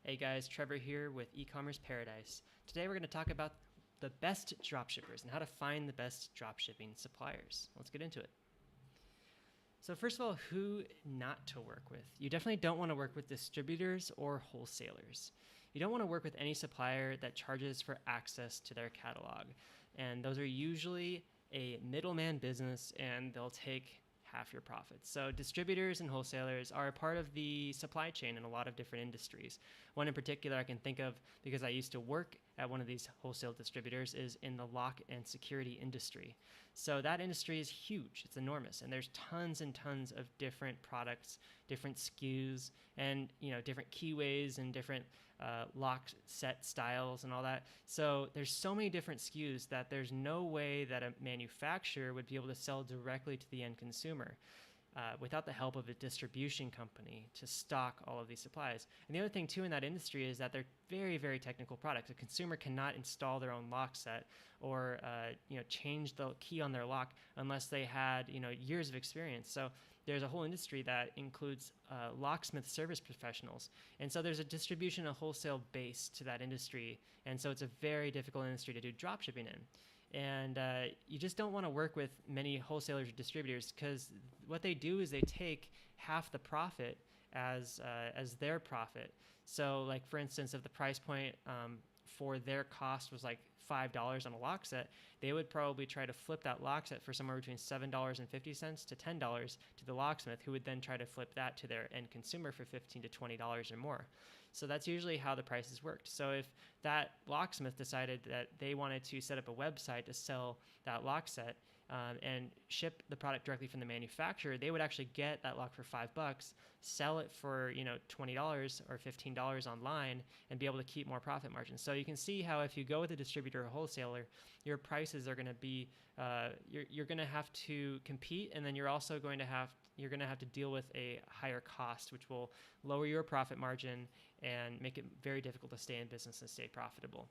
Hey guys, Trevor here with e-commerce paradise. Today we're going to talk about the best dropshippers and how to find the best dropshipping suppliers. Let's get into it. So first of all, who not to work with. You definitely don't want to work with distributors or wholesalers. You don't want to work with any supplier that charges for access to their catalog. And those are usually a middleman business and they'll take half your profits. So distributors and wholesalers are a part of the supply chain in a lot of different industries. One in particular I can think of because I used to work at one of these wholesale distributors is in the lock and security industry. So that industry is huge. It's enormous. And there's tons and tons of different products, different SKUs, and different keyways and different lock set styles and all that. So there's so many different SKUs that there's no way that a manufacturer would be able to sell directly to the end consumer without the help of a distribution company to stock all of these supplies. And the other thing too in that industry is that they're very, very technical products. A consumer cannot install their own lock set or change the key on their lock unless they had years of experience. So there's a whole industry that includes locksmith service professionals. And so there's a distribution and wholesale base to that industry. And so it's a very difficult industry to do drop shipping in. And you just don't want to work with many wholesalers or distributors because what they do is they take half the profit as their profit. So like for instance, if the price point for their cost was like $5 on a lock set, they would probably try to flip that lock set for somewhere between $7.50 to $10 to the locksmith, who would then try to flip that to their end consumer for $15 to $20 or more. So that's usually how the prices worked. So if that locksmith decided that they wanted to set up a website to sell that lock set and ship the product directly from the manufacturer, they would actually get that lock for $5, sell it for $20 or $15 online, and be able to keep more profit margins. So you can see how if you go with a distributor or wholesaler, your prices are going to be you're going to have to compete, and then you're also going to have to deal with a higher cost, which will lower your profit margin and make it very difficult to stay in business and stay profitable.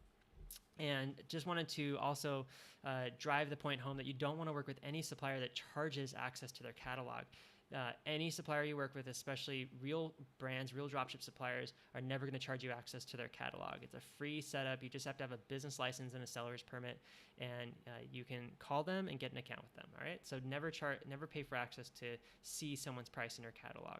And just wanted to also drive the point home that you don't want to work with any supplier that charges access to their catalog. Any supplier you work with, especially real brands, real dropship suppliers, are never going to charge you access to their catalog. It's a free setup. You just have to have a business license and a seller's permit, and you can call them and get an account with them. All right. So never pay for access to see someone's price in your catalog.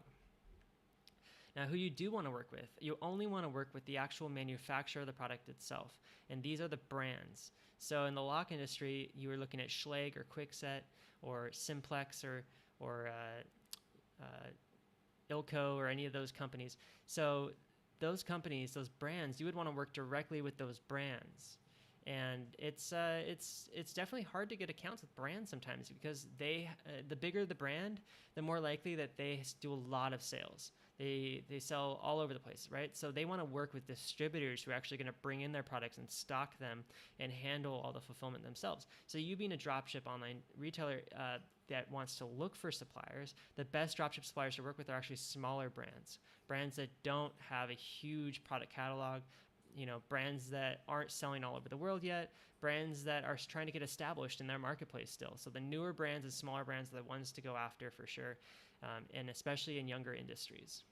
Now, who you do want to work with, you only want to work with the actual manufacturer of the product itself. And these are the brands. So in the lock industry, you were looking at Schlage or Kwikset or Simplex or Ilco or any of those companies. So those companies, those brands, you would want to work directly with those brands. And it's definitely hard to get accounts with brands sometimes because the bigger the brand, the more likely that they do a lot of sales. They sell all over the place, right? So they want to work with distributors who are actually going to bring in their products and stock them and handle all the fulfillment themselves. So you being a dropship online retailer that wants to look for suppliers, the best dropship suppliers to work with are actually smaller brands that don't have a huge product catalog, brands that aren't selling all over the world yet, brands that are trying to get established in their marketplace still. So the newer brands and smaller brands are the ones to go after for sure, and especially in younger industries.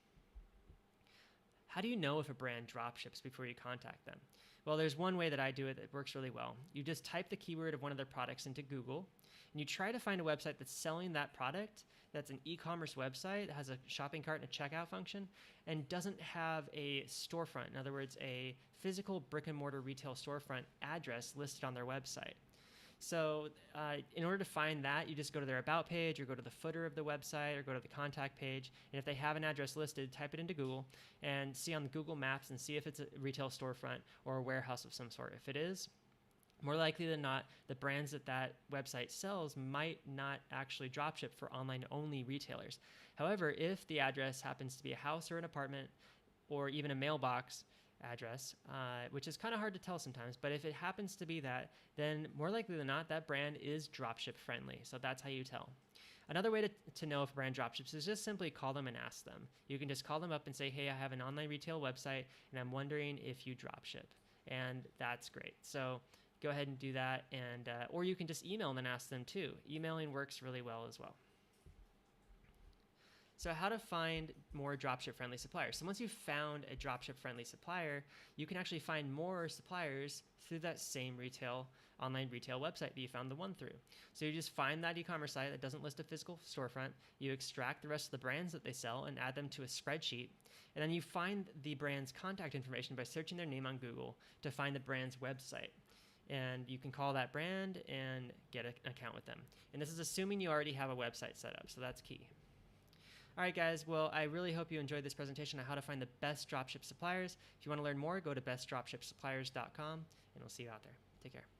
How do you know if a brand dropships before you contact them? Well, there's one way that I do it that works really well. You just type the keyword of one of their products into Google, and you try to find a website that's selling that product, that's an e-commerce website, that has a shopping cart and a checkout function, and doesn't have a storefront. In other words, a physical brick and mortar retail storefront address listed on their website. So in order to find that, you just go to their about page or go to the footer of the website or go to the contact page. And if they have an address listed, type it into Google and see on the Google Maps and see if it's a retail storefront or a warehouse of some sort. If it is, more likely than not, the brands that website sells might not actually dropship for online-only retailers. However, if the address happens to be a house or an apartment or even a mailbox address, which is kind of hard to tell sometimes, but if it happens to be that, then more likely than not, that brand is dropship friendly. So that's how you tell. Another way to know if a brand dropships is just simply call them and ask them. You can just call them up and say, hey, I have an online retail website and I'm wondering if you dropship. And that's great. So go ahead and do that. And or you can just email them and ask them too. Emailing works really well as well. So how to find more dropship friendly suppliers. So once you've found a dropship friendly supplier, you can actually find more suppliers through that same online retail website that you found the one through. So you just find that e-commerce site that doesn't list a physical storefront, you extract the rest of the brands that they sell and add them to a spreadsheet, and then you find the brand's contact information by searching their name on Google to find the brand's website. And you can call that brand and get an account with them. And this is assuming you already have a website set up, so that's key. All right, guys. Well, I really hope you enjoyed this presentation on how to find the best dropship suppliers. If you want to learn more, go to bestdropshipsuppliers.com, and we'll see you out there. Take care.